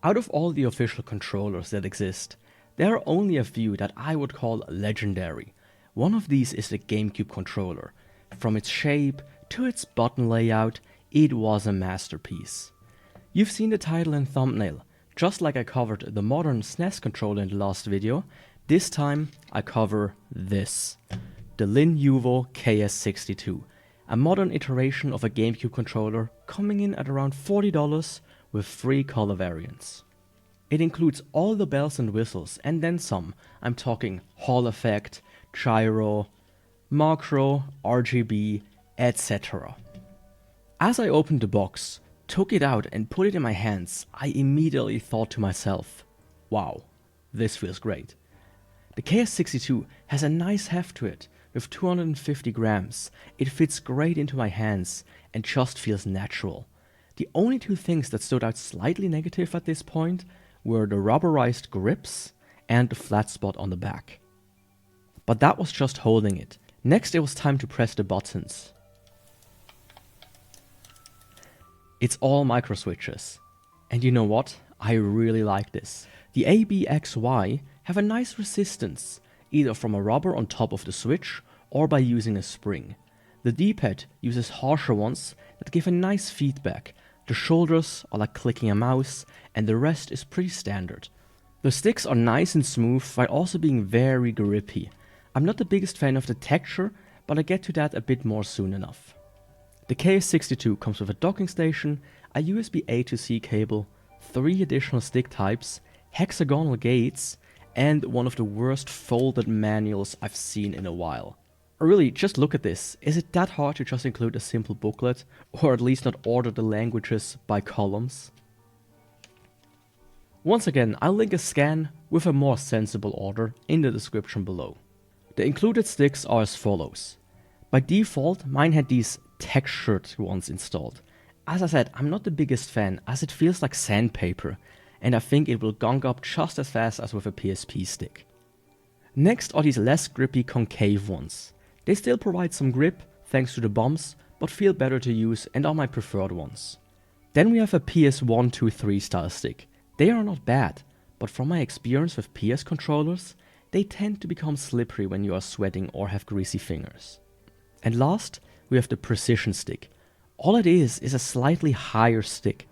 Out of all the official controllers that exist, there are only a few that I would call legendary. One of these is the GameCube controller. From its shape to its button layout, it was a masterpiece. You've seen the title and thumbnail. Just like I covered the modern SNES controller in the last video, this time I cover this. The LinYuvo KS62. A modern iteration of a GameCube controller coming in at around $40 with 3 color variants. It includes all the bells and whistles and then some. I'm talking Hall effect, gyro, macro, RGB, etc. As I opened the box, took it out and put it in my hands, I immediately thought to myself, wow, this feels great. The KS62 has a nice heft to it. With 250 grams, it fits great into my hands and just feels natural. The only two things that stood out slightly negative at this point were the rubberized grips and the flat spot on the back. But that was just holding it. Next it was time to press the buttons. It's all micro switches. And you know what? I really like this. The A, B, X, Y have a nice resistance, either from a rubber on top of the switch or by using a spring. The D-pad uses harsher ones that give a nice feedback. The shoulders are like clicking a mouse and the rest is pretty standard. The sticks are nice and smooth while also being very grippy. I'm not the biggest fan of the texture, but I get to that a bit more soon enough. The KS62 comes with a docking station, a USB A to C cable, 3 additional stick types, hexagonal gates, and one of the worst folded manuals I've seen in a while. Really, just look at this. Is it that hard to just include a simple booklet, or at least not order the languages by columns? Once again, I'll link a scan with a more sensible order in the description below. The included sticks are as follows. By default, mine had these textured ones installed. As I said, I'm not the biggest fan as it feels like sandpaper, and I think it will gunk up just as fast as with a PSP stick. Next are these less grippy concave ones. They still provide some grip thanks to the bumps, but feel better to use and are my preferred ones. Then we have a PS123 style stick. They are not bad, but from my experience with PS controllers, they tend to become slippery when you are sweating or have greasy fingers. And last, we have the precision stick. All it is a slightly higher stick.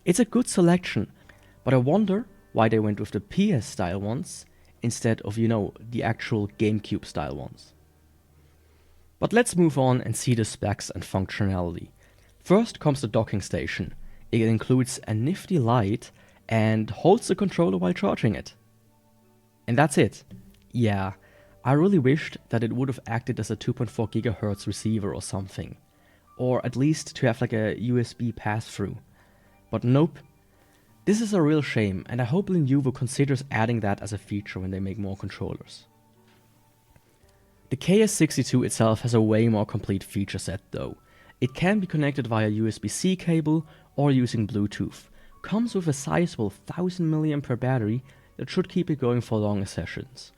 It's a good selection, but I wonder why they went with the PS style ones instead of, the actual GameCube style ones. But let's move on and see the specs and functionality. First comes the docking station. It includes a nifty light and holds the controller while charging it. And that's it. Yeah, I really wished that it would have acted as a 2.4 GHz receiver or something. Or at least to have like a USB pass-through. But nope. This is a real shame, and I hope LinYuvo considers adding that as a feature when they make more controllers. The KS62 itself has a way more complete feature set though. It can be connected via USB-C cable or using Bluetooth. Comes with a sizable 1000 mAh battery that should keep it going for longer sessions.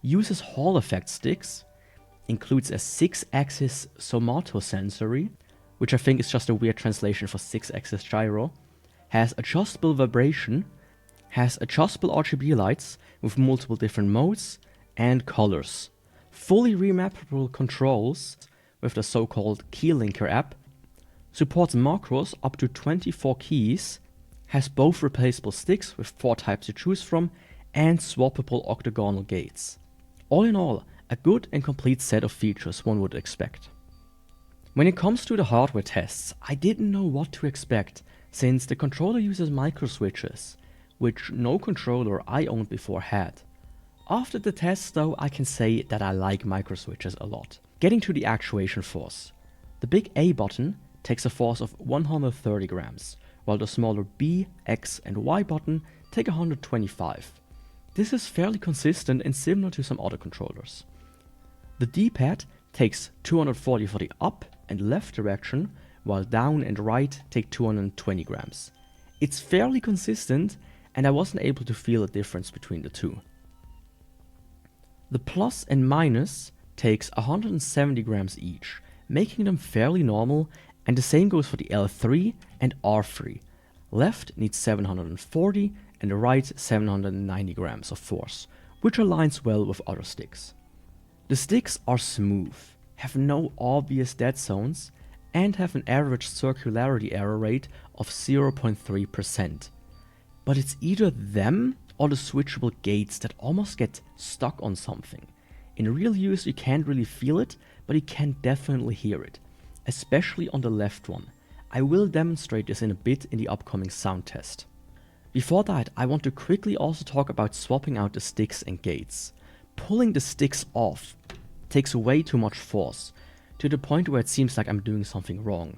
Uses Hall effect sticks. Includes a 6-axis somatosensory, which I think is just a weird translation for 6-axis gyro. Has adjustable vibration. Has adjustable RGB lights with multiple different modes and colors. Fully remappable controls with the so-called Key Linker app, supports macros up to 24 keys, has both replaceable sticks with 4 types to choose from, and swappable octagonal gates. All in all, a good and complete set of features one would expect. When it comes to the hardware tests, I didn't know what to expect, since the controller uses micro switches, which no controller I owned before had. After the tests though, I can say that I like micro switches a lot. Getting to the actuation force. The big A button takes a force of 130 grams, while the smaller B, X and Y button take 125. This is fairly consistent and similar to some other controllers. The D-pad takes 240 for the up and left direction, while down and right take 220 grams. It's fairly consistent and I wasn't able to feel a difference between the two. The plus and minus takes 170 grams each, making them fairly normal, and the same goes for the L3 and R3. Left needs 740 and the right 790 grams of force, which aligns well with other sticks. The sticks are smooth, have no obvious dead zones, and have an average circularity error rate of 0.3%. But it's either them or the switchable gates that almost get stuck on something. In real use you can't really feel it, but you can definitely hear it, especially on the left one. I will demonstrate this in a bit in the upcoming sound test. Before that, I want to quickly also talk about swapping out the sticks and gates. Pulling the sticks off takes way too much force, to the point where it seems like I'm doing something wrong.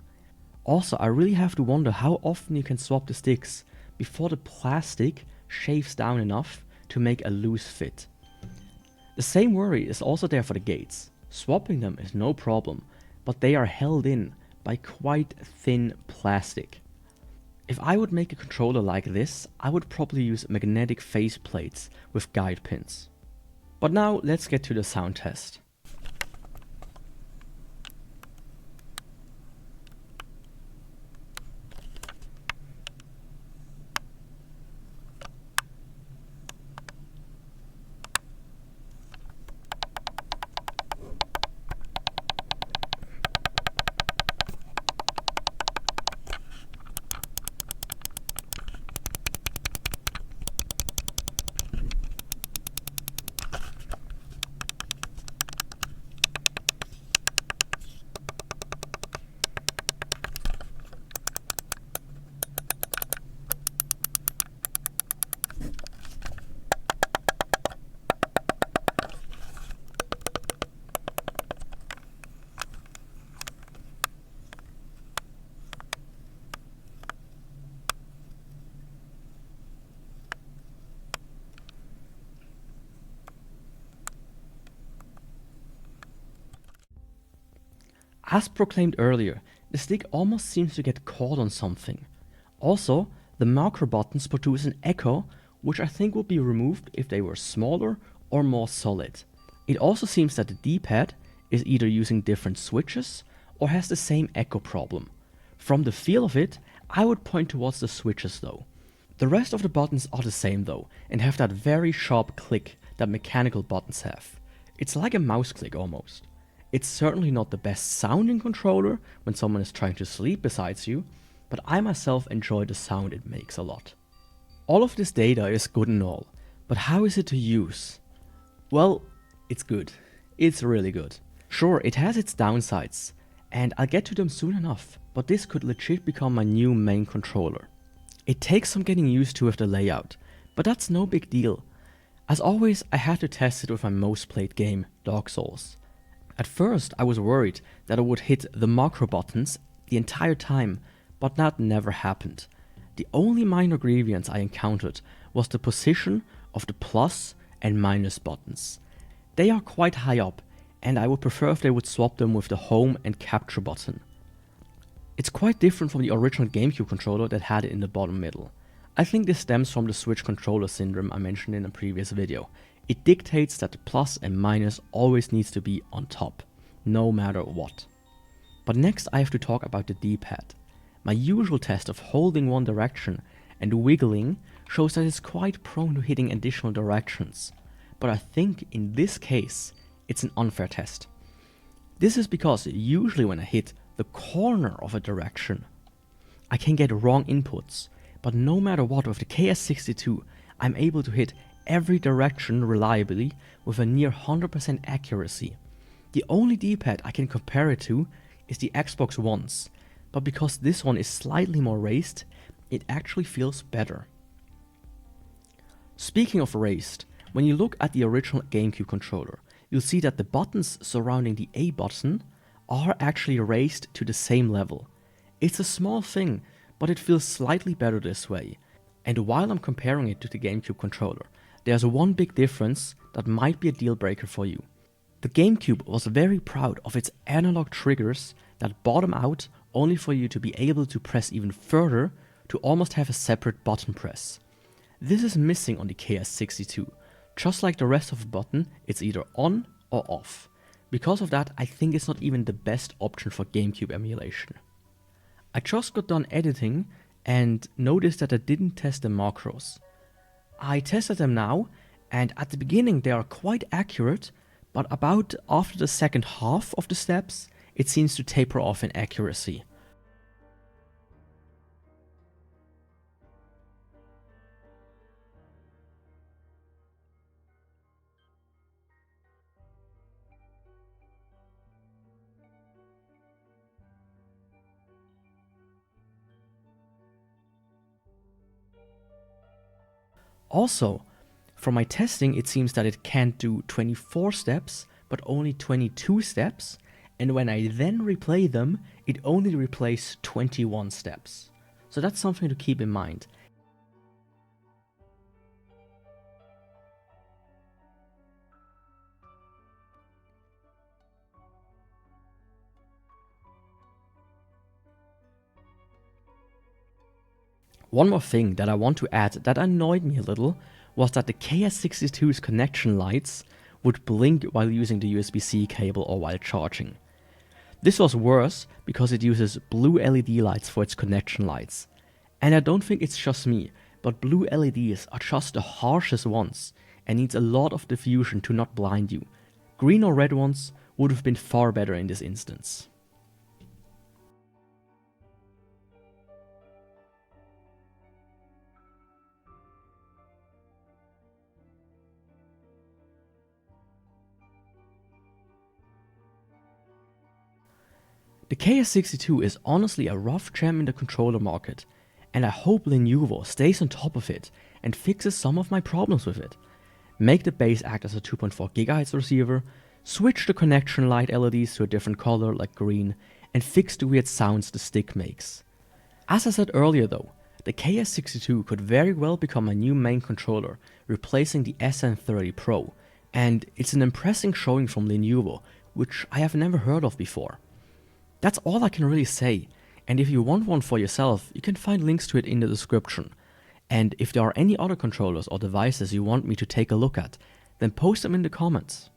Also, I really have to wonder how often you can swap the sticks before the plastic shaves down enough to make a loose fit. The same worry is also there for the gates. Swapping them is no problem, but they are held in by quite thin plastic. If I would make a controller like this, I would probably use magnetic face plates with guide pins. But now let's get to the sound test. As proclaimed earlier, the stick almost seems to get caught on something. Also, the marker buttons produce an echo, which I think would be removed if they were smaller or more solid. It also seems that the D-pad is either using different switches or has the same echo problem. From the feel of it, I would point towards the switches though. The rest of the buttons are the same though, and have that very sharp click that mechanical buttons have. It's like a mouse click almost. It's certainly not the best sounding controller when someone is trying to sleep beside you, but I myself enjoy the sound it makes a lot. All of this data is good and all, but how is it to use? Well, it's good. It's really good. Sure, it has its downsides, and I'll get to them soon enough, but this could legit become my new main controller. It takes some getting used to with the layout, but that's no big deal. As always, I had to test it with my most played game, Dark Souls. At first, I was worried that I would hit the macro buttons the entire time, but that never happened. The only minor grievance I encountered was the position of the plus and minus buttons. They are quite high up, and I would prefer if they would swap them with the home and capture button. It's quite different from the original Gamecube controller that had it in the bottom middle. I think this stems from the Switch controller syndrome I mentioned in a previous video. It dictates that the plus and minus always needs to be on top, no matter what. But next I have to talk about the D-pad. My usual test of holding one direction and wiggling shows that it's quite prone to hitting additional directions. But I think in this case, it's an unfair test. This is because usually when I hit the corner of a direction, I can get wrong inputs, but no matter what, with the KS62, I'm able to hit every direction reliably with a near 100% accuracy. The only D-pad I can compare it to is the Xbox One's, but because this one is slightly more raised, it actually feels better. Speaking of raised, when you look at the original Gamecube controller, you'll see that the buttons surrounding the A button are actually raised to the same level. It's a small thing, but it feels slightly better this way. And while I'm comparing it to the Gamecube controller, there's one big difference that might be a deal breaker for you. The Gamecube was very proud of its analog triggers that bottom out only for you to be able to press even further to almost have a separate button press. This is missing on the KS62. Just like the rest of the button, it's either on or off. Because of that, I think it's not even the best option for Gamecube emulation. I just got done editing and noticed that I didn't test the macros. I tested them now, and at the beginning they are quite accurate, but about after the second half of the steps, it seems to taper off in accuracy. Also, from my testing, it seems that it can't do 24 steps, but only 22 steps, and when I then replay them, it only replays 21 steps. So that's something to keep in mind. One more thing that I want to add that annoyed me a little was that the KS62's connection lights would blink while using the USB-C cable or while charging. This was worse because it uses blue LED lights for its connection lights. And I don't think it's just me, but blue LEDs are just the harshest ones and needs a lot of diffusion to not blind you. Green or red ones would have been far better in this instance. The KS62 is honestly a rough gem in the controller market, and I hope LinYuvo stays on top of it and fixes some of my problems with it. Make the base act as a 2.4 GHz receiver, switch the connection light LEDs to a different color like green, and fix the weird sounds the stick makes. As I said earlier though, the KS62 could very well become my new main controller, replacing the SN30 Pro, and it's an impressive showing from LinYuvo, which I have never heard of before. That's all I can really say, and if you want one for yourself, you can find links to it in the description. And if there are any other controllers or devices you want me to take a look at, then post them in the comments.